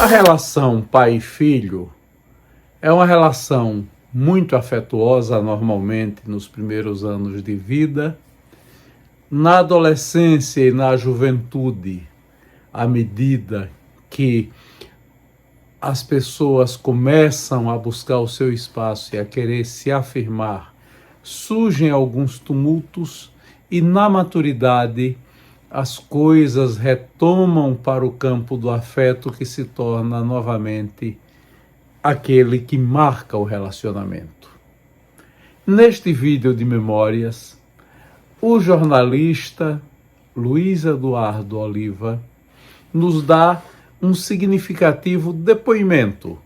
A relação pai e filho é uma relação muito afetuosa normalmente nos primeiros anos de vida. Na adolescência e na juventude, à medida que as pessoas começam a buscar o seu espaço e a querer se afirmar, surgem alguns tumultos e na maturidade as coisas retomam para o campo do afeto, que se torna novamente aquele que marca o relacionamento. Neste vídeo de memórias, o jornalista Luiz Eduardo Oliva nos dá um significativo depoimento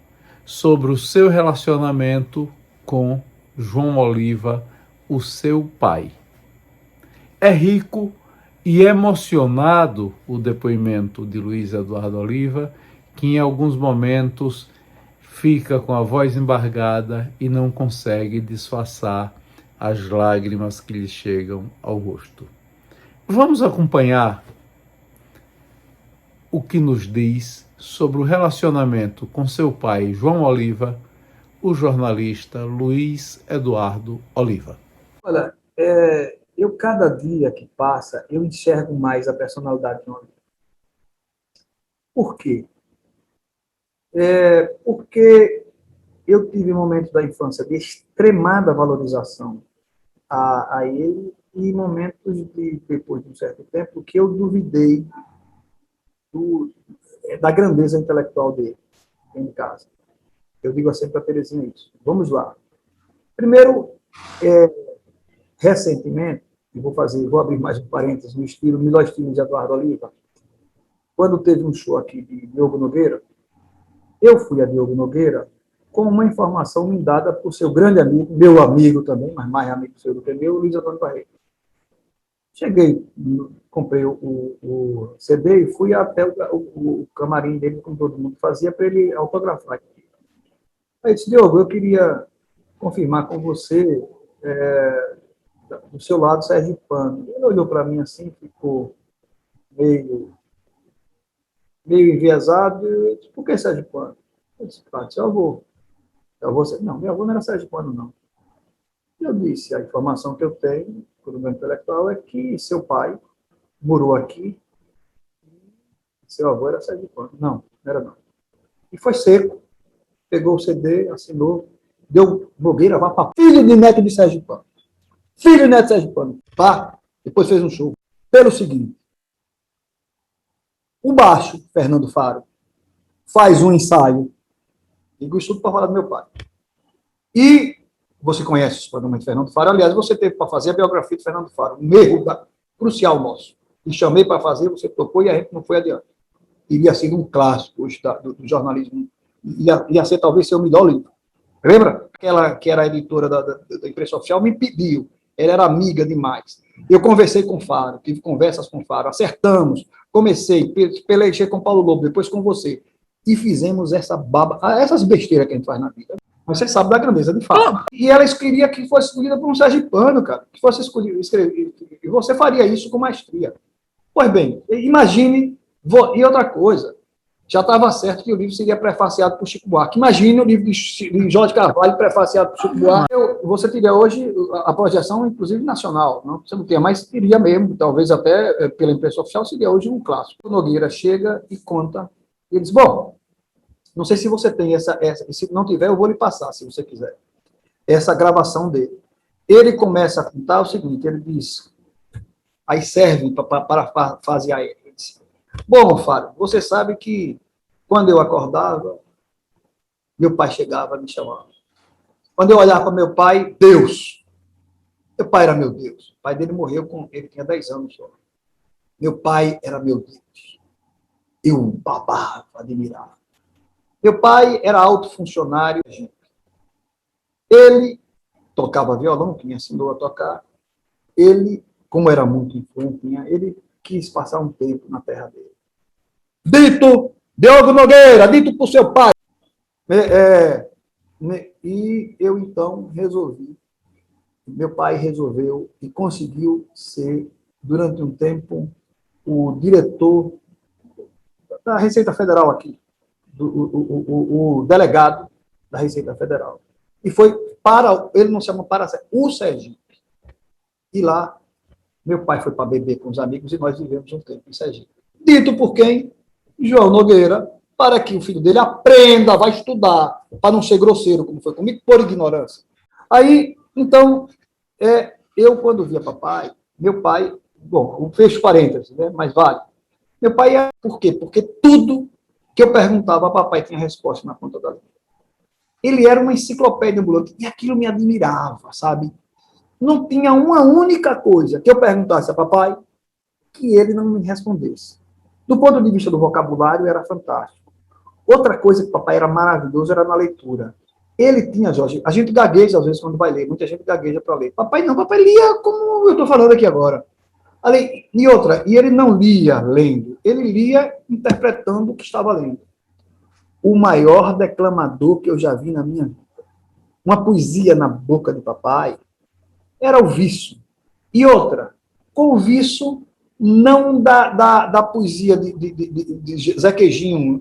sobre o seu relacionamento com João Oliva, o seu pai. É rico e emocionado o depoimento de Luiz Eduardo Oliva, que em alguns momentos fica com a voz embargada e não consegue disfarçar as lágrimas que lhe chegam ao rosto. Vamos acompanhar o que nos diz sobre o relacionamento com seu pai, João Oliva, o jornalista Luiz Eduardo Oliva. Olha, eu cada dia que passa, eu enxergo mais a personalidade de João Oliva. Por quê? Porque eu tive momentos da infância de extremada valorização a ele e momentos depois de um certo tempo, que eu duvidei da grandeza intelectual dele em casa. Eu digo sempre para a Terezinha isso. Vamos lá. Primeiro, recentemente, vou abrir mais um parênteses, no melhor estilo de Eduardo Oliva, quando teve um show aqui de Diogo Nogueira, eu fui a Diogo Nogueira com uma informação me dada por seu grande amigo, meu amigo também, mas mais amigo seu do que meu, Luiz Antônio Barreto. Cheguei, comprei o CD e fui até o camarim dele, como todo mundo fazia, para ele autografar. Aí disse, Diogo, eu queria confirmar com você, do seu lado, Sérgio Pano. Ele olhou para mim assim, ficou meio enviesado, e disse, por que Sérgio Pano? Eu disse, claro, seu avô. Não, meu avô não era Sérgio Pano, não. Eu disse, a informação que eu tenho, por meu intelectual, é que seu pai morou aqui, seu avô era Sérgio Pano. Não, não era não. E foi seco, pegou o CD, assinou, deu Nogueira, vá para filho de neto de Sérgio Pano. Filho de neto de Sérgio Pano. Pá, depois fez um show. Pelo seguinte, o baixo, Fernando Faro, faz um ensaio, digo isso tudo para falar do meu pai. E você conhece os programas de Fernando Faro, aliás, você teve para fazer a biografia de Fernando Faro, um erro crucial nosso. E chamei para fazer, você topou e a gente não foi adiante. Iria ser um clássico hoje do jornalismo, ia ser talvez seu melhor livro. Lembra? Aquela que era a editora da imprensa oficial me pediu, ela era amiga demais. Eu conversei com o Faro, tive conversas com o Faro, acertamos, comecei, pelejei com o Paulo Lobo, depois com você, e fizemos essas besteiras que a gente faz na vida. Mas você sabe da grandeza de Faro. E ela queria que fosse escolhida por um Sérgio Pano, cara, que fosse escolhida, e você faria isso com maestria. Pois bem, imagine, e outra coisa, já estava certo que o livro seria prefaciado por Chico Buarque. Imagine o livro de Jorge Carvalho prefaciado por Chico Buarque. Você teria hoje a projeção, inclusive, nacional. Não? Você não teria, mas teria mesmo, talvez até pela imprensa oficial, seria hoje um clássico. O Nogueira chega e conta, e ele diz, bom, não sei se você tem essa, e se não tiver, eu vou lhe passar, se você quiser, essa gravação dele. Ele começa a contar o seguinte, ele diz, aí serve para fazer a ele. Ele diz, bom, Fábio, você sabe que quando eu acordava, meu pai chegava e me chamava. Quando eu olhava para meu pai, Deus. Meu pai era meu Deus. O pai dele morreu, ele tinha 10 anos só. Meu pai era meu Deus. Eu babava, admirava. Meu pai era alto funcionário. Ele tocava violão, que me ensinou a tocar. Ele, como era muito influente, ele quis passar um tempo na terra dele. Dito, Diogo Nogueira, dito por seu pai. E eu, então, resolvi. Meu pai resolveu e conseguiu ser, durante um tempo, o diretor da Receita Federal aqui, o delegado da Receita Federal. E foi para, ele não chama para o Sergipe. E lá, meu pai foi para beber com os amigos e nós vivemos um tempo em Sergipe. Dito por quem? João Nogueira, para que o filho dele aprenda, vai estudar, para não ser grosseiro, como foi comigo, por ignorância. Aí, então, eu, quando via papai, meu pai, bom, fecho parênteses, né, mas vale. Meu pai é, por quê? Porque tudo que eu perguntava a papai tinha resposta na ponta da língua. Ele era uma enciclopédia ambulante e aquilo me admirava, sabe? Não tinha uma única coisa que eu perguntasse a papai que ele não me respondesse. Do ponto de vista do vocabulário, era fantástico. Outra coisa que o papai era maravilhoso era na leitura. Ele tinha, Jorge, a gente gagueja às vezes quando vai ler, muita gente gagueja para ler. Papai não, papai lia como eu estou falando aqui agora. E outra, e ele não lia lendo, ele lia interpretando o que estava lendo. O maior declamador que eu já vi na minha vida. Uma poesia na boca de papai era o viço. E outra, com o viço não da poesia de Zé Queijinho,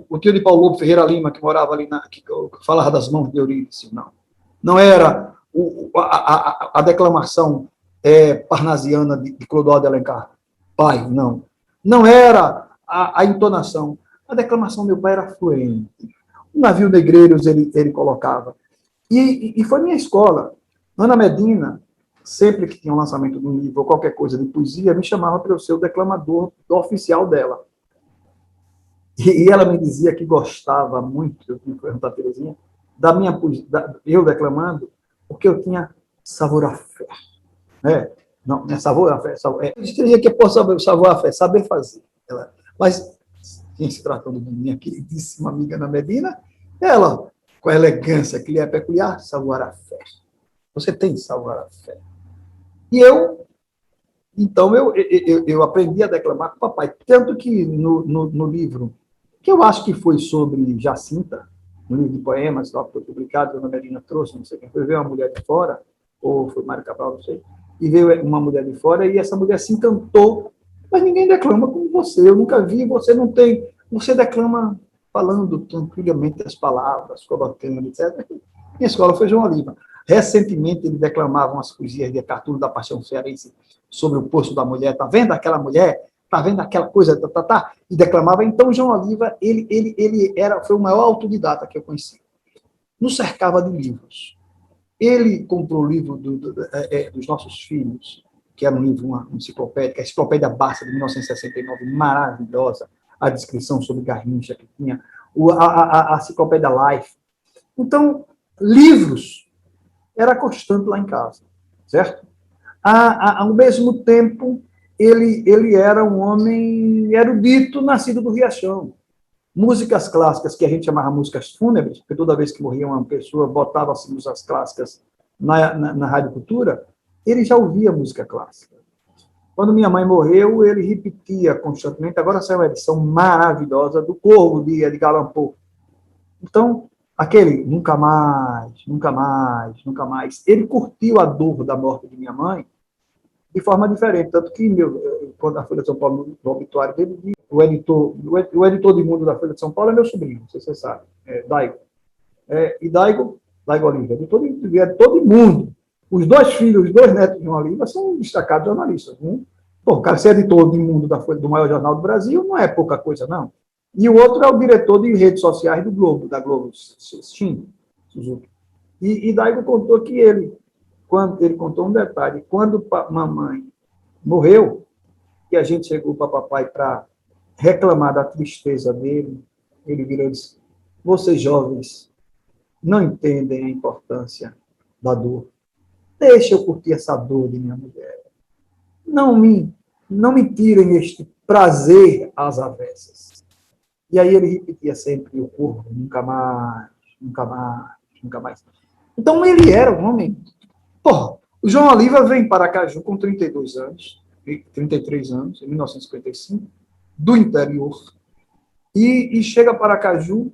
o tio de Paulo Lobo Ferreira Lima, que morava ali, que falava das mãos de Eurídice, não. Não era a declamação parnasiana de Clodoaldo de Alencar, pai, não. Não era a entonação. A declamação do meu pai era fluente. O navio Negreiros ele colocava. E foi minha escola. Ana Medina, sempre que tinha um lançamento de um livro ou qualquer coisa de poesia, me chamava para eu ser o declamador oficial dela. E ela me dizia que gostava muito, eu tinha que perguntar a Terezinha, da minha poesia, eu declamando, porque eu tinha sabor à fé. Não é sabor à fé. Eu diria que é sabor à fé, saber fazer. Mas, em se tratando de minha queridíssima amiga Ana Medina, ela, com a elegância que lhe é peculiar, sabor à fé. Você tem sabor à fé. E então, eu aprendi a declamar com o papai. Tanto que no livro, que eu acho que foi sobre Jacinta, no livro de poemas, que foi publicado, a Ana Medina trouxe, não sei quem foi, veio uma mulher de fora, ou foi Mário Cabral, não sei, e veio uma mulher de fora, e essa mulher se encantou, mas ninguém declama como você, eu nunca vi, você declama falando tranquilamente as palavras, colocando, etc. Minha escola foi João Oliva. Recentemente, ele declamava umas poesias de Arthur da Paixão Cearense sobre o posto da mulher. Tá vendo aquela mulher? Tá vendo aquela coisa? E declamava. Então, João Oliva, foi o maior autodidata que eu conheci. Nos cercava de livros. Ele comprou o livro dos nossos filhos, que era um livro, uma enciclopédia, a Enciclopédia Barça, de 1969, maravilhosa, a descrição sobre Garrincha que tinha, a Enciclopédia Life. Então, livros era constante lá em casa, certo? Ao mesmo tempo, ele era um homem erudito, nascido do Riachão. Músicas clássicas, que a gente chamava músicas fúnebres, porque toda vez que morria uma pessoa, botava-se músicas clássicas na Rádio Cultura, ele já ouvia música clássica. Quando minha mãe morreu, ele repetia constantemente, agora saiu uma edição maravilhosa do Corvo de Edgar Allan Poe. Então, aquele nunca mais, nunca mais, nunca mais. Ele curtiu a dor da morte de minha mãe de forma diferente. Tanto que, quando a Folha de São Paulo, no obituário dele, o editor de mundo da Folha de São Paulo é meu sobrinho, não sei se você sabe, Daigo. E Daigo Oliva, editor de mundo. Os dois filhos, os dois netos de João Oliva são destacados jornalistas. Né? Pô, o cara ser editor de mundo do maior jornal do Brasil não é pouca coisa, não. E o outro é o diretor de redes sociais do Globo, da Globo, Suzuki. E Daigo contou que ele contou um detalhe, quando mamãe morreu, e a gente chegou para papai para reclamar da tristeza dele, ele virou e disse, vocês jovens não entendem a importância da dor. Deixa eu curtir essa dor de minha mulher. Não me tirem este prazer às avessas. E aí ele repetia sempre o corpo, nunca mais, nunca mais, nunca mais. Então ele era um homem... Porra, o João Oliva vem para Aracaju com 32 anos, 33 anos, em 1955, do interior, e chega para Aracaju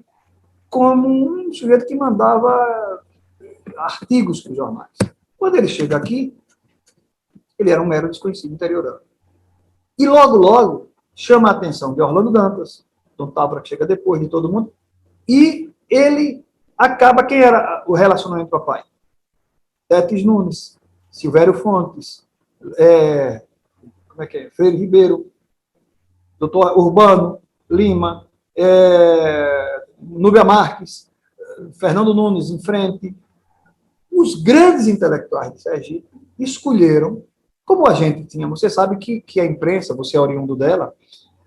como um sujeito que mandava artigos para os jornais. Quando ele chega aqui, ele era um mero desconhecido interiorano. E logo, chama a atenção de Orlando Dantas, Dom Távora, que chega depois de todo mundo, e ele acaba, quem era o relacionamento do papai? Tetis Nunes, Silvério Fontes, Freire Ribeiro, doutor Urbano Lima, Núbia Marques, Fernando Nunes em frente. Os grandes intelectuais de Sergipe escolheram, como a gente tinha, você sabe que a imprensa, você é oriundo dela,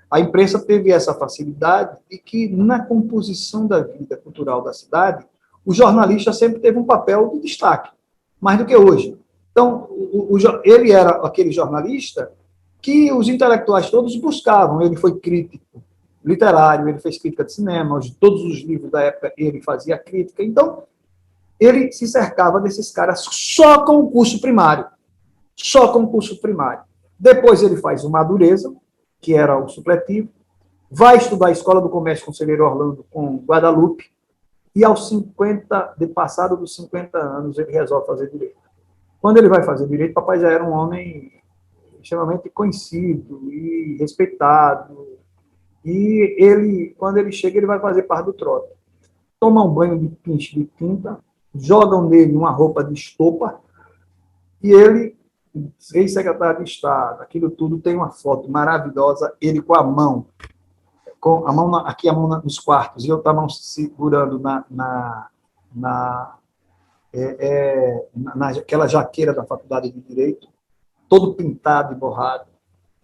a imprensa teve essa facilidade e que na composição da vida cultural da cidade, o jornalista sempre teve um papel de destaque, mais do que hoje. Então, ele era aquele jornalista que os intelectuais todos buscavam. Ele foi crítico literário, ele fez crítica de cinema, todos os livros da época ele fazia crítica. Então, ele se cercava desses caras só com o curso primário. Só com o curso primário. Depois ele faz o Madureza, que era o supletivo, vai estudar a Escola do Comércio Conselheiro Orlando com Guadalupe, e aos 50, de passado dos 50 anos, ele resolve fazer direito. Quando ele vai fazer direito, papai já era um homem extremamente conhecido e respeitado. E ele, quando ele chega, ele vai fazer parte do trote. Toma um banho de pinche de tinta, jogam nele uma roupa de estopa, e ele, ex-secretário de Estado, aquilo tudo, tem uma foto maravilhosa, ele com a mão aqui a mão nos quartos, e eu com a mão segurando naquela jaqueira da Faculdade de Direito, todo pintado e borrado,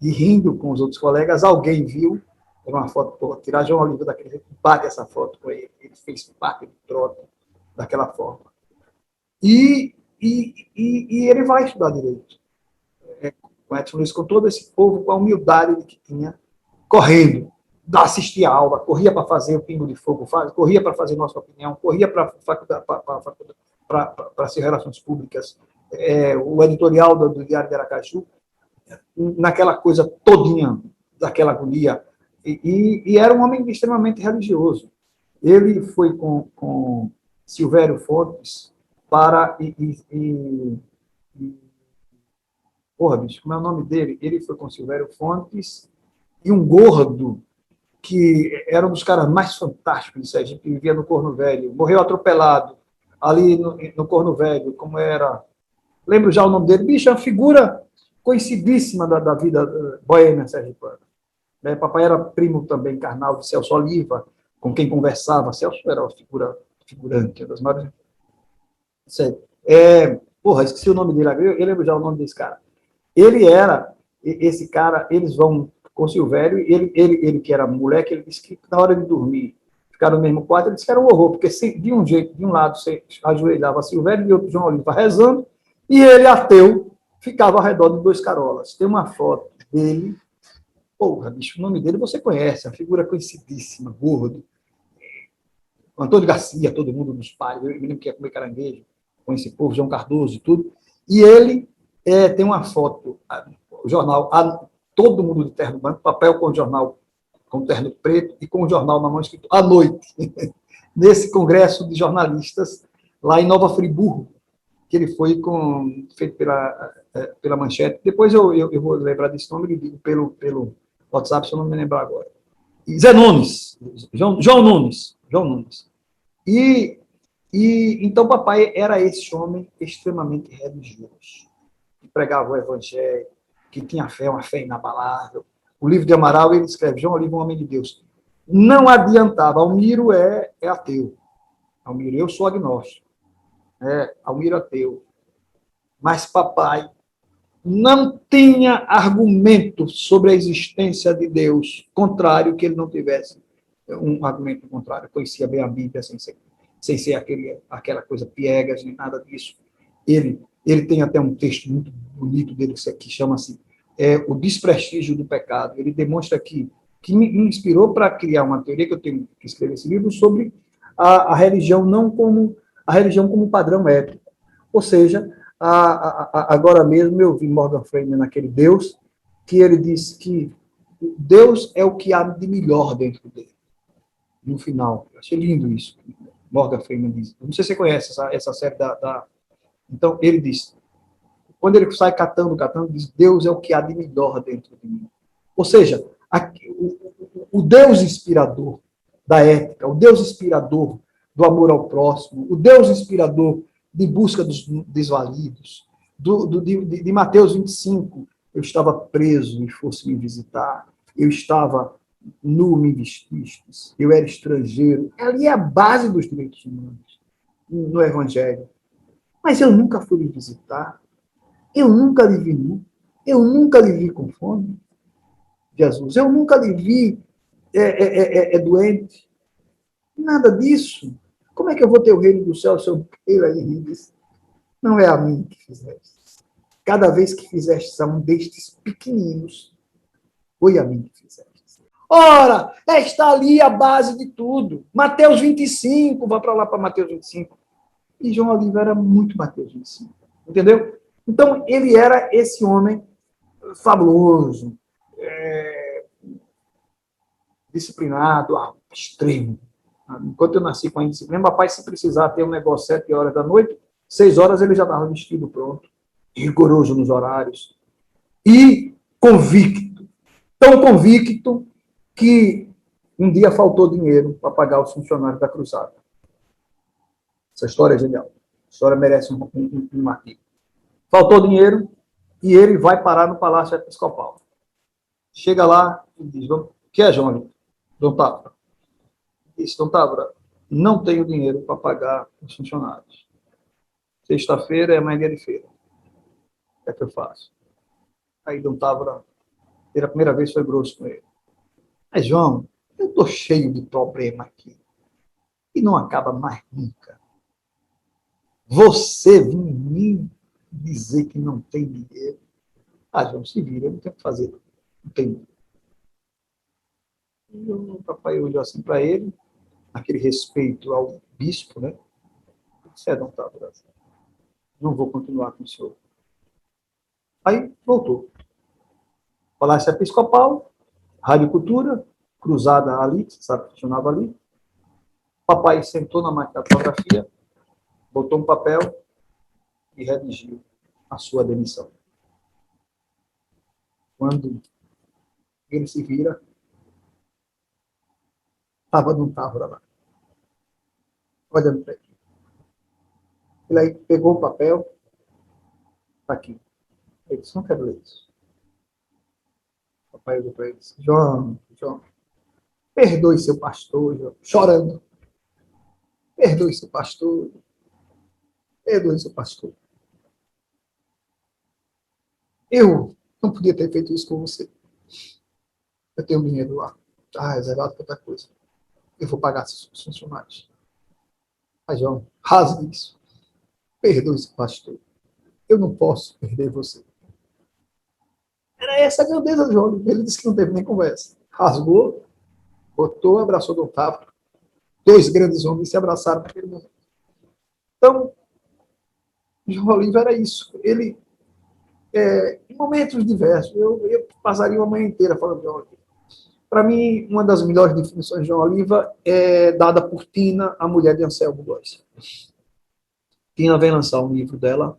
e rindo com os outros colegas. Alguém viu, era uma foto, pô, tirar João Oliveira daquele jeito, bate essa foto com ele, ele fez parte do trote daquela forma. E ele vai estudar Direito. Com Edson Luiz, com todo esse povo, com a humildade que tinha, correndo, assistir a aula, corria para fazer o Pingo de Fogo, corria para fazer Nossa Opinião, corria para ser Relações Públicas, o editorial do Diário de Aracaju, naquela coisa todinha, daquela agonia, e era um homem extremamente religioso. Ele foi com Silvério Fontes para... Porra, bicho, como é o nome dele? Ele foi com Silvério Fontes e um gordo, que era um dos caras mais fantásticos de Sergipe, que vivia no Corno Velho, morreu atropelado ali no Corno Velho, como era... Lembro já o nome dele. Bicho, é uma figura conhecidíssima da vida boêmia sergipana. Papai era primo também, carnal de Celso Oliva, com quem conversava. Celso era uma figurante, uma das maiores... Sério. Esqueci o nome dele, eu lembro já o nome desse cara. Ele era, esse cara, eles vão com o Silvério, ele que era moleque, ele disse que na hora de dormir, ficar no mesmo quarto, ele disse que era um horror, porque de um lado você ajoelhava Silvério e de outro João Oliva rezando, e ele, ateu, ficava ao redor de dois carolas. Tem uma foto dele, porra, bicho, o nome dele você conhece, a figura conhecidíssima, gordo, Antônio Garcia, todo mundo dos pais, eu me lembro que ia comer caranguejo com esse povo, João Cardoso e tudo, e ele tem uma foto, o jornal, todo mundo de terno branco, papel com o jornal com terno preto e com o jornal na mão escrito à noite, nesse congresso de jornalistas lá em Nova Friburgo, que ele foi feito pela Manchete. Depois eu vou lembrar desse nome e digo pelo WhatsApp, se eu não me lembrar agora. E Zé Nunes, João Nunes. E então papai era esse homem extremamente religioso, que pregava o evangelho, que tinha fé, uma fé inabalável. O livro de Amaral, ele escreve, João Oliva, um homem de Deus. Não adiantava, Almiro é ateu. Almiro, eu sou agnóstico. Almiro ateu. Mas papai não tinha argumento sobre a existência de Deus, contrário que ele não tivesse um argumento contrário. Conhecia bem a Bíblia, sem ser aquela coisa piegas, nem nada disso. Ele tem até um texto muito bonito dele, que chama-se O Desprestígio do Pecado. Ele demonstra que me inspirou para criar uma teoria, que eu tenho que escrever esse livro, sobre a religião não como a religião como padrão ético. Ou seja, agora mesmo eu vi Morgan Freeman naquele Deus, que ele disse que Deus é o que há de melhor dentro dele. No final. Eu achei lindo isso. Morgan Freeman diz. Não sei se você conhece essa série Então, ele diz, quando ele sai catando, diz, Deus é o que há de melhor dentro de mim. Ou seja, o Deus inspirador da ética, o Deus inspirador do amor ao próximo, o Deus inspirador de busca dos desvalidos, de Mateus 25, eu estava preso e fosse me visitar, eu estava nu, me vestistes, eu era estrangeiro. Ali é a base dos direitos humanos, no Evangelho. Mas eu nunca fui me visitar, eu nunca lhe vi nu, eu nunca lhe vi com fome, Jesus, eu nunca lhe vi doente, nada disso. Como é que eu vou ter o reino do céu se eu ele aí diz, não é a mim que fizeste. Cada vez que fizeste a um destes pequeninos, foi a mim que fizeste. Ora, está ali a base de tudo. Mateus 25, vá para lá para Mateus 25. E João Oliva era muito Mateus 25. Entendeu? Então, ele era esse homem fabuloso, disciplinado, extremo. Enquanto eu nasci com a indisciplina, papai, se precisar ter um negócio 7 horas da noite, 6 horas ele já estava vestido pronto, rigoroso nos horários e convicto. Tão convicto que um dia faltou dinheiro para pagar os funcionários da cruzada. Essa história é genial. A história merece um artigo. Faltou dinheiro e ele vai parar no Palácio Episcopal. Chega lá e diz, o que é, João? Dom Távora. Diz, Dom Távora, não tenho dinheiro para pagar os funcionários. Sexta-feira é amanhã de feira. O que é que eu faço? Aí Dom Távora, pela primeira vez, foi grosso com ele. Mas, João, eu estou cheio de problema aqui. E não acaba mais nunca. Você vir me dizer que não tem dinheiro. Ah, João, se vira, eu não tenho o que fazer. Não tem dinheiro. E o papai olhou assim para ele, aquele respeito ao bispo, né? Disse, Dom Távora, não vou continuar com o senhor. Aí voltou. Palácio Episcopal, Rádio Cultura, cruzada ali, você sabe que funcionava ali. Papai sentou na máquina de fotografia, botou um papel e redigiu a sua demissão. Quando ele se vira, não estava lá, olhando para ele. Ele aí pegou o papel, está aqui. Ele disse, não quero ler isso. O papai olhou para ele e disse, João, perdoe seu pastor, João, chorando. Perdoe seu pastor. Perdoe seu pastor. Eu não podia ter feito isso com você. Eu tenho dinheiro lá. Reservado para outra coisa. Eu vou pagar os funcionários. Mas, João, rasgue isso. Perdoe seu pastor. Eu não posso perder você. Era essa a grandeza do João. Ele disse que não teve nem conversa. Rasgou, botou, abraçou Dom Távora. 2 grandes homens se abraçaram naquele momento. Então, João Oliva era isso. Ele, em momentos diversos, eu passaria uma manhã inteira falando de João Oliva. Para mim, uma das melhores definições de João Oliva é dada por Tina, a mulher de Anselmo Góes. Tina vem lançar um livro dela,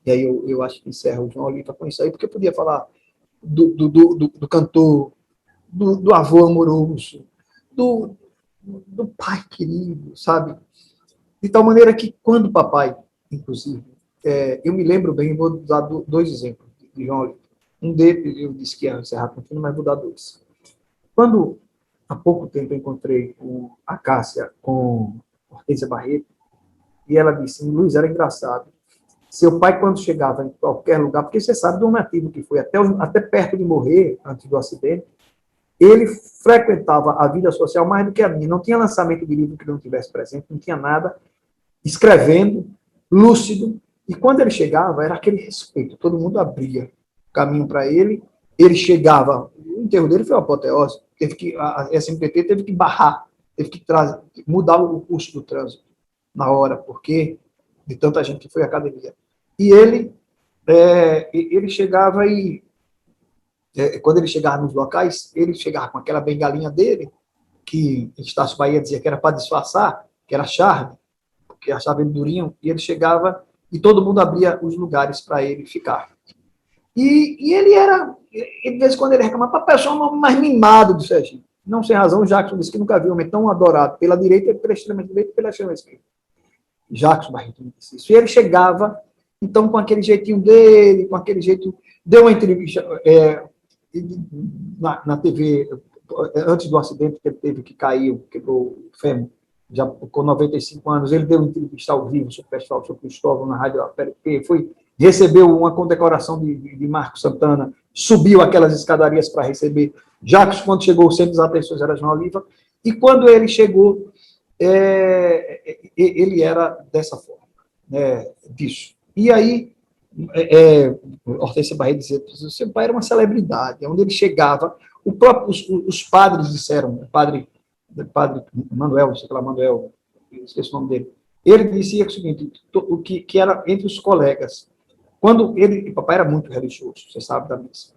e aí eu acho que encerra o João Oliva com isso aí, porque eu podia falar do cantor, do avô amoroso, do pai querido, sabe? De tal maneira que quando o papai, inclusive, eu me lembro bem, vou usar 2 exemplos de João Oliva. Um deles, eu disse que ia encerrar com o filho, mas vou dar 2. Quando, há pouco tempo, eu encontrei a Cássia com Hortência Barreto, e ela disse, Luiz, era engraçado. Seu pai, quando chegava em qualquer lugar, porque você sabe do nativo que foi, até perto de morrer, antes do acidente, ele frequentava a vida social mais do que a minha. Não tinha lançamento de livro que não tivesse presente, não tinha nada, escrevendo, lúcido, e quando ele chegava, era aquele respeito, todo mundo abria o caminho para ele, ele chegava, o enterro dele foi uma apoteose, a SMPT teve que barrar, teve que mudar o curso do trânsito na hora, porque de tanta gente que foi à academia. E ele chegava e, quando ele chegava nos locais, ele chegava com aquela bengalinha dele, que Estácio Bahia dizia que era para disfarçar, que era charme, porque achava ele durinho, e ele chegava e todo mundo abria os lugares para ele ficar. E ele era e de vez em quando ele reclamava, papai, eu sou o homem mais mimado do Sergipe. Não sem razão, o Jackson disse que nunca viu um homem tão adorado pela direita, pela extrema direita e pela extrema esquerda. Jackson Barreto disse isso. E ele chegava, então, com aquele jeitinho dele, com aquele jeito, deu uma entrevista na TV, antes do acidente que ele teve, que caiu, quebrou o fêmur, já com 95 anos, ele deu uma entrevista ao vivo sobre o Festival do São Cristóvão na Rádio APP, recebeu uma condecoração de Marco Santana, subiu aquelas escadarias para receber. Jacques, quando chegou, o Centro das Atenções era João Oliva, e quando ele chegou, ele era dessa forma, disso. E aí, Hortência Barreto dizia que o seu pai era uma celebridade, onde ele chegava, os padres disseram, o padre Manuel, sei lá, Manuel, esqueci o nome dele, ele dizia o seguinte, que era entre os colegas, quando papai era muito religioso, você sabe da missa,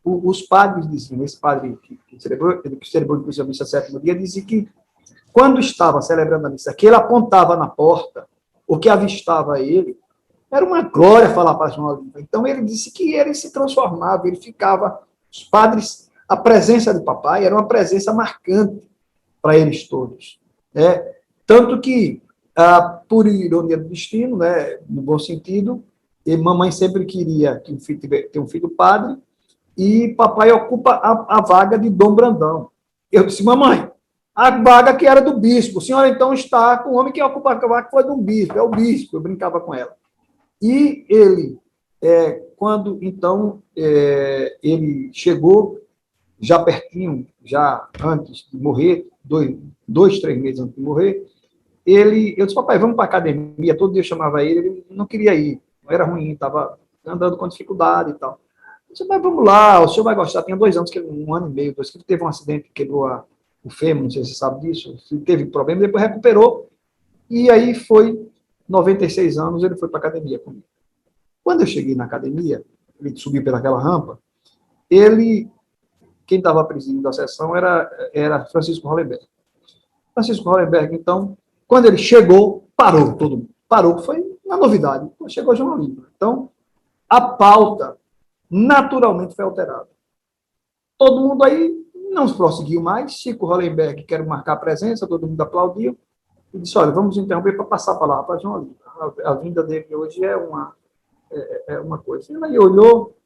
os padres diziam, esse padre que celebrou inclusive a missa sétimo dia, dizia que quando estava celebrando a missa, que ele apontava na porta, o que avistava ele, era uma glória falar para João Oliva. Então ele disse que ele se transformava, ele ficava, os padres, a presença de papai era uma presença marcante para eles todos. Tanto que, por ironia do destino, no bom sentido, mamãe sempre queria ter um filho padre, e papai ocupa a vaga de Dom Brandão. Eu disse, mamãe, a vaga que era do bispo, a senhora então está com o homem que ocupa a vaga que foi do bispo, é o bispo, eu brincava com ela. E ele, quando então ele chegou, já pertinho, já antes de morrer, 3 meses antes de morrer, eu disse, papai, vamos para a academia, todo dia eu chamava ele não queria ir, não era ruim, estava andando com dificuldade e tal. Eu disse, mas vamos lá, o senhor vai gostar, tinha 2 anos, 1 ano e meio, que ele teve um acidente, quebrou o fêmur, não sei se você sabe disso, teve problema, depois recuperou, e aí foi 96 anos, ele foi para a academia comigo. Quando eu cheguei na academia, ele subiu pelaquela rampa, quem estava presidindo a sessão era Francisco Hollenberg. Francisco Hollenberg, então, quando ele chegou, parou todo mundo. Parou, foi uma novidade. Chegou João Oliva. Então, a pauta naturalmente foi alterada. Todo mundo aí não prosseguiu mais. Chico Hollenberg, quero marcar a presença, todo mundo aplaudiu. E disse, olha, vamos interromper para passar a palavra para João Oliva. A vinda dele hoje é uma coisa. Ele olhou,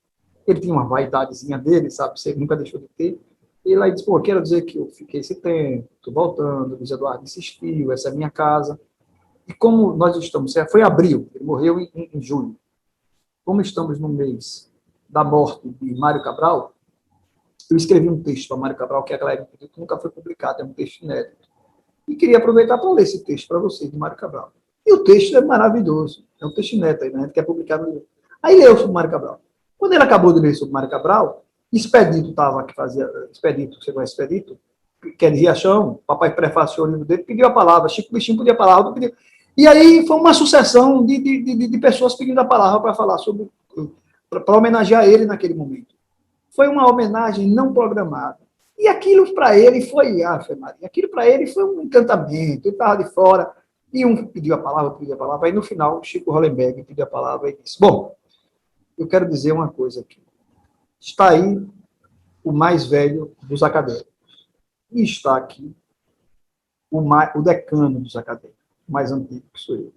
ele tinha uma vaidadezinha dele, sabe? Você nunca deixou de ter. E lá ele disse, pô, quero dizer que eu fiquei esse tempo, estou voltando, o Luiz Eduardo insistiu, essa é a minha casa. E como nós estamos, foi em abril, ele morreu em junho. Como estamos no mês da morte de Mário Cabral, eu escrevi um texto para Mário Cabral, que aquela época nunca foi publicado, é um texto inédito. E queria aproveitar para ler esse texto para vocês, de Mário Cabral. E o texto é maravilhoso, é um texto inédito, né? A gente quer publicar no livro. Aí leu sobre Mário Cabral. Quando ele acabou de ler sobre Mário Cabral, Expedito estava que fazia. Expedito, você conhece Expedito? Que é de Riachão, papai prefaciou o livro dele, pediu a palavra, Chico Bichinho pediu a palavra, pediu. E aí foi uma sucessão de pessoas pedindo a palavra para falar sobre. Para homenagear ele naquele momento. Foi uma homenagem não programada. E aquilo para ele foi, Maria, aquilo para ele foi um encantamento, ele estava de fora, e um pediu a palavra, aí no final, Chico Hollenberg pediu a palavra e disse, bom, eu quero dizer uma coisa aqui. Está aí o mais velho dos acadêmicos. E está aqui o decano dos acadêmicos, o mais antigo que sou eu.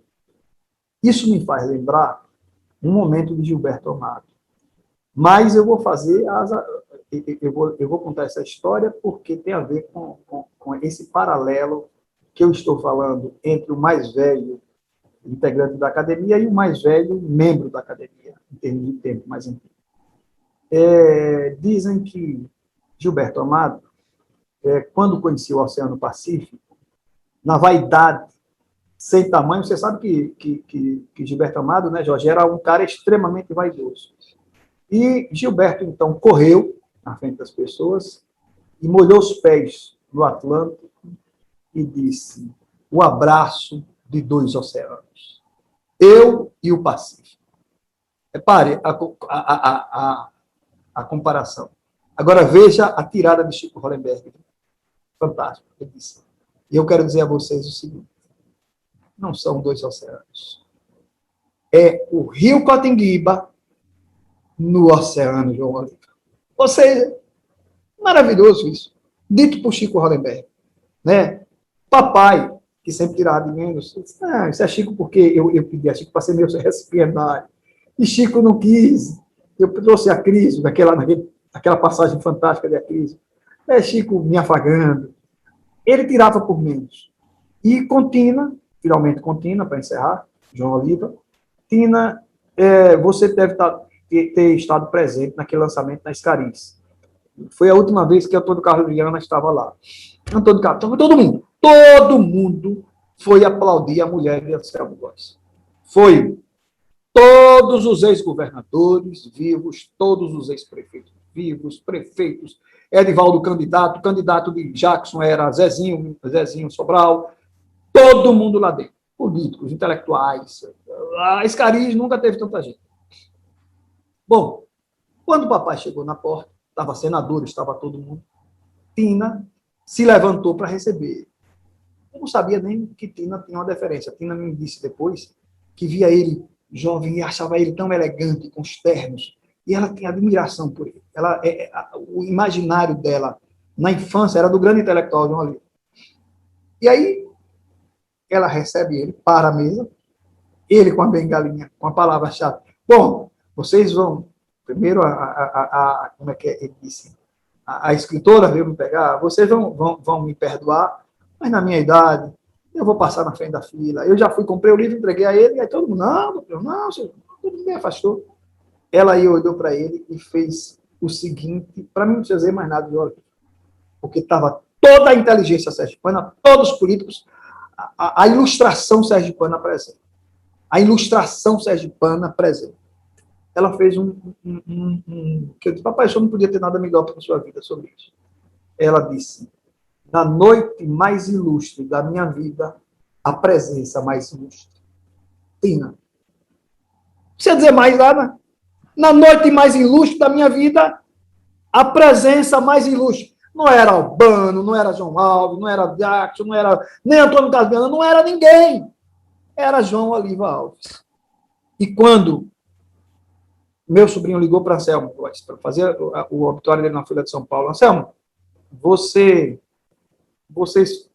Isso me faz lembrar um momento de Gilberto Amado. Mas eu vou fazer, eu vou contar essa história porque tem a ver com esse paralelo que eu estou falando entre o mais velho integrante da academia e o mais velho membro da academia, em termos de tempo mais antigo. Dizem que Gilberto Amado, quando conhecia o Oceano Pacífico, na vaidade sem tamanho, você sabe que Gilberto Amado, né, Jorge, era um cara extremamente vaidoso. E Gilberto, então, correu na frente das pessoas e molhou os pés no Atlântico e disse, o abraço de 2 oceanos, eu e o Pacífico. Repare a comparação. Agora veja a tirada de Chico Hollenberg. Fantástico. Ele disse, e eu quero dizer a vocês o seguinte, não são 2 oceanos. É o rio Cotinguiba no Oceano João Oliva. Ou seja, maravilhoso isso. Dito por Chico Rodenberg, né? Papai, que sempre tirava de mim, isso é Chico porque eu pedi a Chico para ser meu recipiendário. E Chico não quis. Eu trouxe a crise, aquela passagem fantástica da crise. Chico me afagando. Ele tirava por menos. E com Tina, finalmente com Tina, para encerrar, João Oliva, Tina, você deve ter estado presente naquele lançamento na Escariz. Foi a última vez que Antônio Carlos Viana estava lá. Antônio Carlos, todo mundo foi aplaudir a mulher de Anselmo Góes. Foi todos os ex-governadores vivos, todos os ex-prefeitos vivos, prefeitos, Edivaldo candidato de Jackson era Zezinho Sobral, todo mundo lá dentro, políticos, intelectuais. A Escariz nunca teve tanta gente. Bom, quando o papai chegou na porta, estava senador, estava todo mundo, Tina se levantou para receber. Eu não sabia nem que Tina tinha uma deferência. Tina me disse depois que via ele jovem e achava ele tão elegante, com os ternos, e ela tinha admiração por ele. O imaginário dela na infância era do grande intelectual João Oliva. E aí ela recebe ele para a mesa, ele com a bengalinha, com a palavra-chave. Bom, vocês vão, primeiro, como é que é? Ele disse, a escritora veio me pegar, vocês vão me perdoar, mas na minha idade, eu vou passar na frente da fila. Eu já comprei o livro, entreguei a ele, e aí todo mundo, não, todo mundo me afastou. Ela aí olhou para ele e fez o seguinte, para mim não precisa dizer mais nada de Oliva, porque estava toda a inteligência sergipana, todos os políticos, a ilustração sergipana presente. A ilustração sergipana presente. Ela fez que eu disse, papai, o senhor não podia ter nada melhor para a sua vida sobre isso. Ela disse, na noite mais ilustre da minha vida, a presença mais ilustre. Tina. Não precisa dizer mais nada. Na noite mais ilustre da minha vida, a presença mais ilustre. Não era Albano, não era João Alves, não era Jackson, não era nem Antônio Carlos, não era ninguém. Era João Oliva Alves. E quando meu sobrinho ligou para Anselmo para fazer o obituário dele na Folha de São Paulo, Anselmo, vocês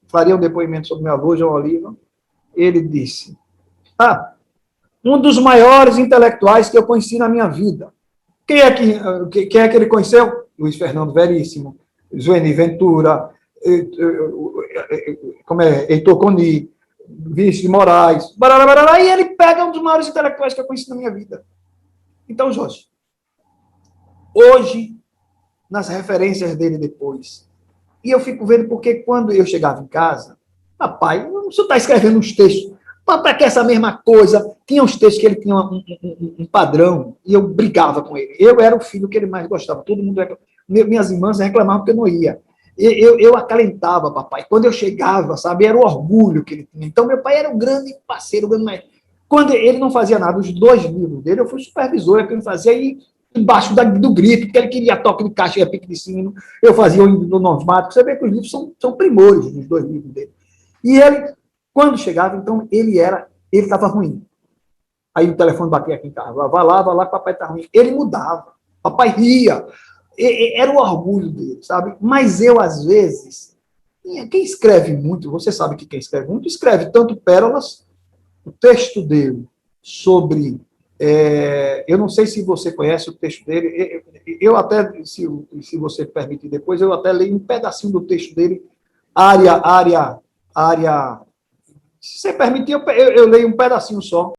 fariam depoimento sobre meu avô, João Oliva? Ele disse, um dos maiores intelectuais que eu conheci na minha vida. Quem é que ele conheceu? Luiz Fernando Veríssimo, Zueni Ventura, Heitor Coni, Vinícius de Moraes, e ele pega um dos maiores intelectuais que eu conheci na minha vida. Então, Jorge, hoje, nas referências dele depois, e eu fico vendo porque quando eu chegava em casa, papai, o senhor está escrevendo uns textos, papai quer essa mesma coisa, tinha uns textos que ele tinha um padrão, e eu brigava com ele. Eu era o filho que ele mais gostava, todo mundo, minhas irmãs reclamavam que eu não ia. Eu acalentava, papai. Quando eu chegava, sabe, era o orgulho que ele tinha. Então, meu pai era um grande parceiro, um grande maestro. Quando ele não fazia nada, os 2 livros dele, eu fui supervisor, que ele fazia aí embaixo do grito, porque ele queria toque de caixa e pique de sino, eu fazia o hino do normático. Você vê que os livros são primores, os 2 livros dele. E ele, quando chegava, então, ele estava ruim. Aí o telefone batia aqui em casa, vai lá, papai está ruim. Ele mudava, papai ria. Era o orgulho dele, sabe? Mas eu, às vezes, quem escreve muito, você sabe que quem escreve muito, escreve tanto pérolas, o texto dele sobre... eu não sei se você conhece o texto dele, eu até, se você permitir depois, eu até leio um pedacinho do texto dele, área... Se você permitir, eu leio um pedacinho só.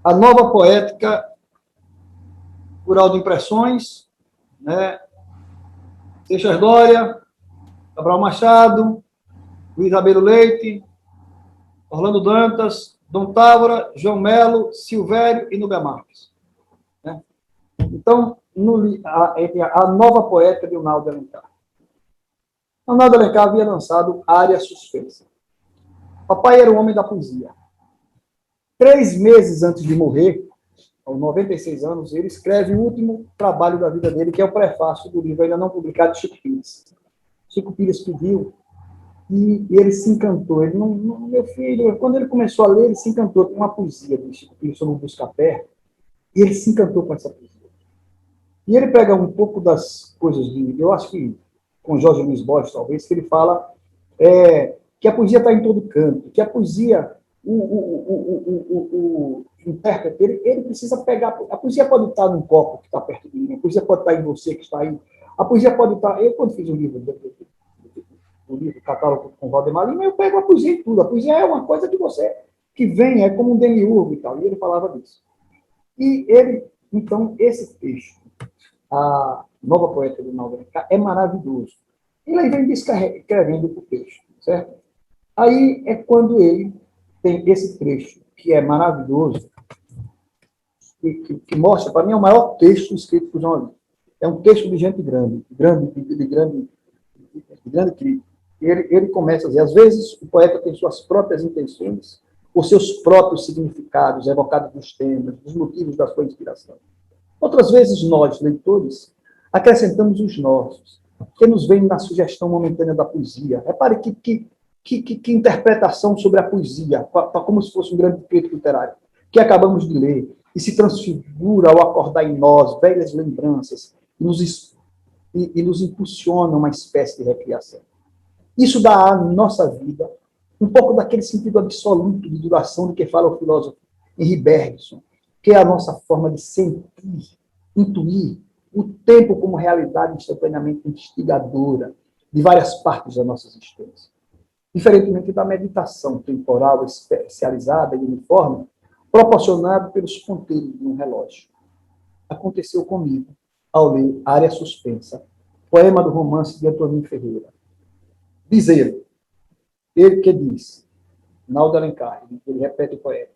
A Nova Poética... Rural de Impressões, né? Seixas Dória, Cabral Machado, Luiz Abelo Leite, Orlando Dantas, Dom Távora, João Melo, Silvério e Nubia Marques. Né? Então, a Nova Poética de Unaldo Alencar. Unaldo Alencar havia lançado Área Suspensa. Papai era o homem da poesia. 3 meses antes de morrer, aos 96 anos, ele escreve o último trabalho da vida dele, que é o prefácio do livro ainda não publicado de Chico Pires. Chico Pires pediu e ele se encantou. Ele meu filho, quando ele começou a ler, ele se encantou com uma poesia de Chico Pires sobre um busca-pé, e ele se encantou com essa poesia. E ele pega um pouco das coisas eu acho que com Jorge Luiz Borges, talvez, que ele fala que a poesia está em todo canto, que a poesia, o intérprete, ele precisa pegar. A poesia pode estar num copo que está perto de mim, a poesia pode estar em você que está aí, a poesia pode estar. Eu, quando fiz o livro Catálogo com Valdemar Lima, eu pego a poesia em tudo. A poesia é uma coisa que você que vem, é como um demiurgo e tal, e ele falava disso. E ele, então, esse texto, a Nova Poética de Naldo Alencar, é maravilhoso. Ele aí vem descrevendo o texto, certo? Aí é quando ele tem esse trecho, que é maravilhoso, que mostra, para mim, é o maior texto escrito por João Olímpio. É um texto de gente grande crítica. Ele começa a dizer, às vezes, o poeta tem suas próprias intenções, os seus próprios significados evocados nos temas, dos motivos da sua inspiração. Outras vezes, nós, leitores, acrescentamos os nossos, que nos vem na sugestão momentânea da poesia. Repare que interpretação sobre a poesia, como se fosse um grande crítico literário, que acabamos de ler, e se transfigura ao acordar em nós velhas lembranças, e nos impulsiona uma espécie de recriação. Isso dá à nossa vida um pouco daquele sentido absoluto de duração de que fala o filósofo Henri Bergson, que é a nossa forma de sentir, intuir o tempo como realidade instantaneamente instigadora de várias partes da nossa existência. Diferentemente da meditação temporal especializada e uniforme, proporcionada pelos ponteiros de um relógio. Aconteceu comigo ao ler Área Suspensa, poema do romance de Antoninho Ferreira. Diz ele que diz, Naldo Alencar, ele repete o poema,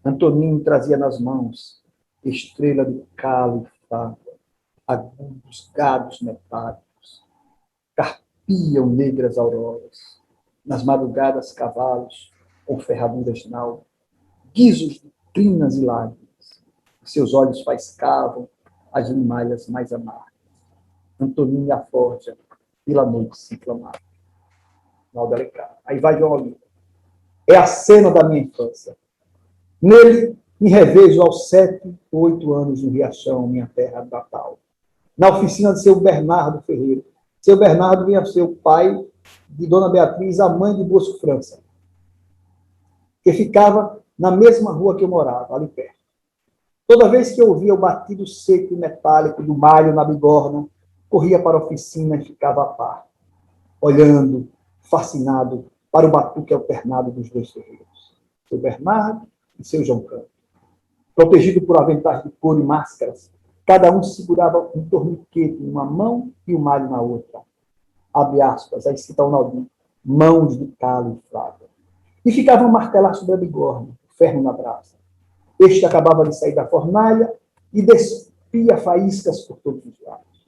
Antoninho trazia nas mãos estrela de calo e fábula, agudos gados metálicos, carpiam negras auroras, nas madrugadas cavalos com ferraduras nau, guizos de crinas e lágrimas, seus olhos faiscavam as limalhas mais amargas. Antoninho e a forja, pela noite se inflamava. Naldo Alencar. Aí vai João Olímpio. É a cena da minha infância. Nele, me revejo aos 7 ou 8 anos no Riachão, minha terra natal. Na oficina de seu Bernardo Ferreira. Seu Bernardo vinha ser o pai de Dona Beatriz, a mãe de Bosco França, que ficava na mesma rua que eu morava, ali perto. Toda vez que eu ouvia o batido seco e metálico do malho na bigorna, corria para a oficina e ficava a par, olhando, fascinado, para o batuque alternado dos dois ferreiros, seu Bernardo e seu João Canto. Protegido por aventais de couro e máscaras, cada um segurava um torniquete em uma mão e o malho na outra. Abre aspas, aí cita o Naldinho, mãos de calo e fraga. E ficavam a martelar sobre a bigorna, o ferro na brasa. Este acabava de sair da fornalha e despia faíscas por todos os lados.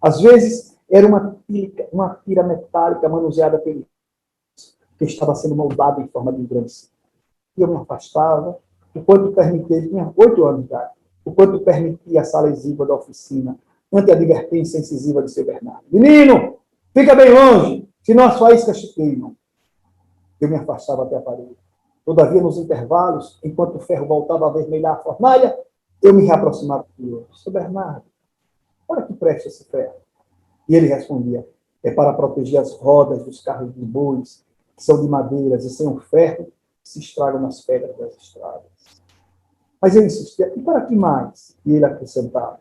Às vezes, era uma tira metálica manuseada pelo que estava sendo moldada em forma de um grande círculo. E eu me afastava, o quanto permitia, tinha 8 anos de idade, o quanto permitia a sala exígua da oficina, ante a advertência incisiva de seu Bernardo. Menino, fica bem longe, senão as faíscas te queimam. Eu me afastava até a parede. Todavia, nos intervalos, enquanto o ferro voltava a vermelhar a fornalha, eu me reaproximava do outro. Seu Bernardo, olha que presta esse ferro. E ele respondia, é para proteger as rodas dos carros de bois, que são de madeiras e sem o ferro, se estragam nas pedras das estradas. Mas eu insistia, e para que mais? E ele acrescentava,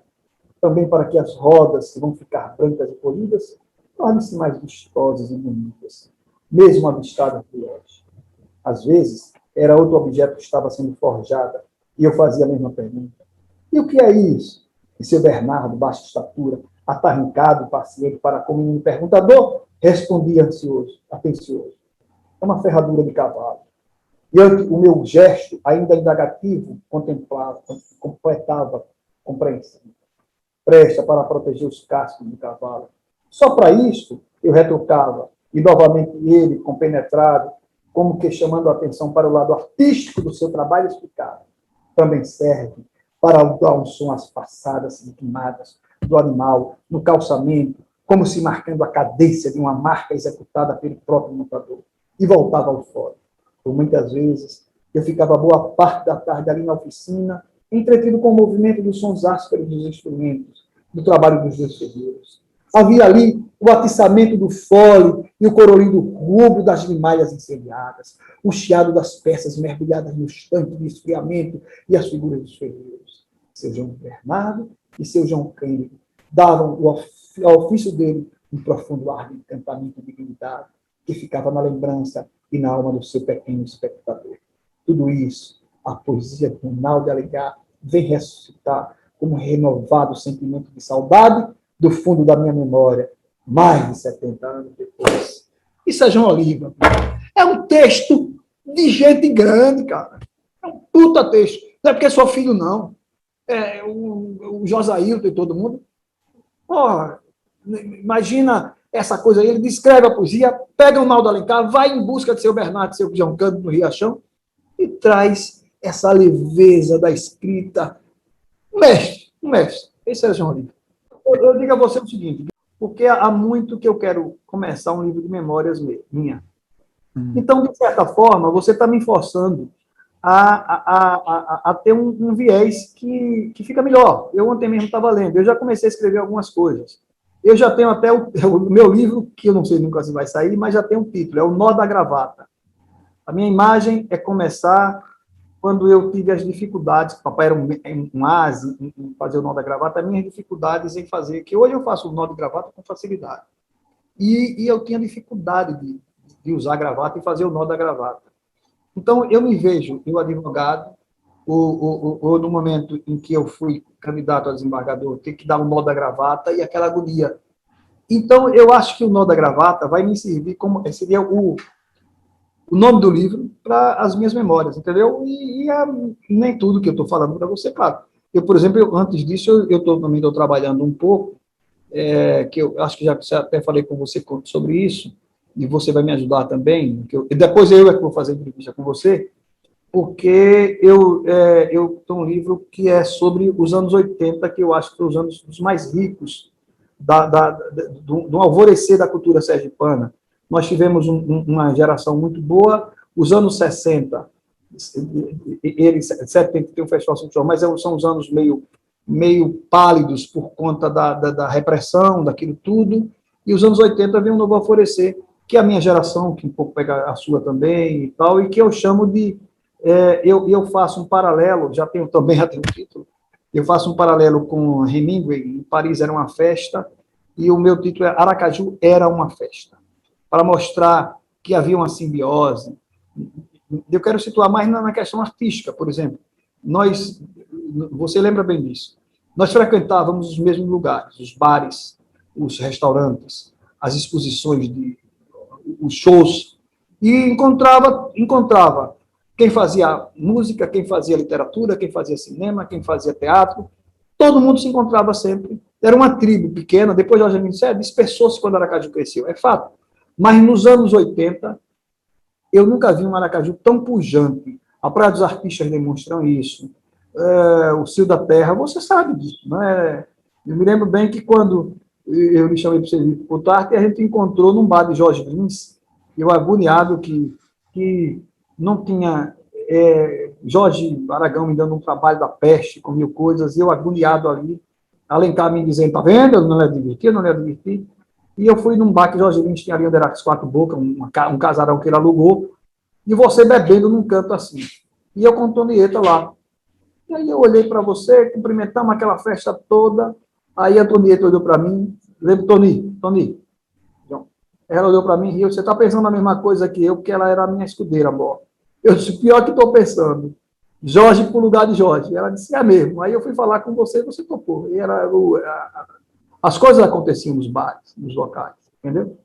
também para que as rodas, que vão ficar brancas e polidas, tornem-se mais vistosas e bonitas, mesmo avistadas de longe. Às vezes, era outro objeto que estava sendo forjado, e eu fazia a mesma pergunta. E o que é isso? E seu Bernardo, baixa estatura, atarrancado e paciente para com o menino perguntador, respondia ansioso, atencioso. É uma ferradura de cavalo. E o meu gesto, ainda indagativo, completava compreensão. Presta para proteger os cascos do cavalo. Só para isso, eu retrucava, e novamente ele, compenetrado, como que chamando a atenção para o lado artístico do seu trabalho, explicava. Também serve para dar um som às passadas ritmadas do animal, no calçamento, como se marcando a cadência de uma marca executada pelo próprio montador. E voltava ao fórum. Por muitas vezes, eu ficava boa parte da tarde ali na oficina, entretido com o movimento dos sons ásperos dos instrumentos, do trabalho dos meus ferreiros. Havia ali o atiçamento do fole e o colorido rubro das limalhas incendiadas, o chiado das peças mergulhadas nos tanques de esfriamento e as figuras dos ferreiros. Seu João Bernardo e seu João Cândido davam ao ofício dele um profundo ar de encantamento e dignidade que ficava na lembrança e na alma do seu pequeno espectador. Tudo isso, a poesia de Ronaldo de Alencar vem ressuscitar como um renovado sentimento de saudade do fundo da minha memória, mais de 70 anos depois. Isso é João Oliva. É um texto de gente grande, cara. É um puta texto. Não é porque sou filho, não. É o Josailton e todo mundo. Porra, imagina essa coisa aí. Ele descreve a poesia, pega o Naldo Alencar, vai em busca de seu Bernardo, de seu João Cândido no Riachão e traz essa leveza da escrita. Um mestre. Esse é João Oliva. Eu digo a você o seguinte, porque há muito que eu quero começar um livro de memórias minha. Então, de certa forma, você está me forçando a ter um viés que fica melhor. Eu ontem mesmo estava lendo, eu já comecei a escrever algumas coisas. Eu já tenho até o meu livro, que eu não sei nunca se vai sair, mas já tem um título, é O Nó da Gravata. A minha imagem é começar quando eu tive as dificuldades, papai era um ase em fazer o nó da gravata, as minhas dificuldades em fazer, que hoje eu faço o nó de gravata com facilidade. E eu tinha dificuldade de usar a gravata e fazer o nó da gravata. Então, eu me vejo, eu advogado, ou no momento em que eu fui candidato a desembargador, ter que dar o nó da gravata e aquela agonia. Então, eu acho que o nó da gravata vai me servir como, seria o nome do livro para as minhas memórias, entendeu? E nem tudo que eu estou falando para você, claro. Eu, por exemplo, antes disso, eu também estou trabalhando um pouco, que eu acho que já até falei com você sobre isso, e você vai me ajudar também, depois eu é que vou fazer entrevista com você, porque eu estou um livro que é sobre os anos 80, que eu acho que são os anos os mais ricos do alvorecer da cultura sergipana. Nós tivemos uma geração muito boa, os anos 60, 70 tem o Festival São João, mas são os anos meio pálidos por conta da repressão, daquilo tudo, e os anos 80 vem um novo alvorecer, que é a minha geração, que um pouco pega a sua também e tal, e que eu chamo de... eu faço um paralelo, já tenho um título, eu faço um paralelo com Hemingway, em Paris era uma festa, e o meu título é Aracaju era uma festa, para mostrar que havia uma simbiose. Eu quero situar mais na questão artística, por exemplo. Você lembra bem disso, nós frequentávamos os mesmos lugares, os bares, os restaurantes, as exposições, os shows, e encontrava quem fazia música, quem fazia literatura, quem fazia cinema, quem fazia teatro, todo mundo se encontrava sempre. Era uma tribo pequena, depois a gente dispersou-se quando Aracaju cresceu, é fato. Mas nos anos 80, eu nunca vi um Aracaju tão pujante. A Praia dos Artistas demonstram isso. O Cio da Terra, você sabe disso, não é? Eu me lembro bem que quando eu lhe chamei para você ir para o Tarte, a gente encontrou num bar de Jorge Lins, eu agoniado que não tinha Jorge Aragão me dando um trabalho da peste, com mil coisas, e eu agoniado ali, Alencar me dizendo, tá vendo? Eu não ia divertir, não ia divertir. E eu fui num bar que Jorge Lins tinha ali onde era as Quatro Bocas, um casarão que ele alugou, e você bebendo num canto assim. E eu com Antonieta lá. E aí eu olhei para você, cumprimentamos aquela festa toda, aí a Antonieta olhou para mim, lembra, Toni, ela olhou para mim e riu, você está pensando a mesma coisa que eu, porque ela era a minha escudeira, amor. Eu disse, pior que estou pensando, Jorge para o lugar de Jorge. Ela disse, é mesmo. Aí eu fui falar com você e você topou. E as coisas aconteciam nos bares, nos locais, entendeu?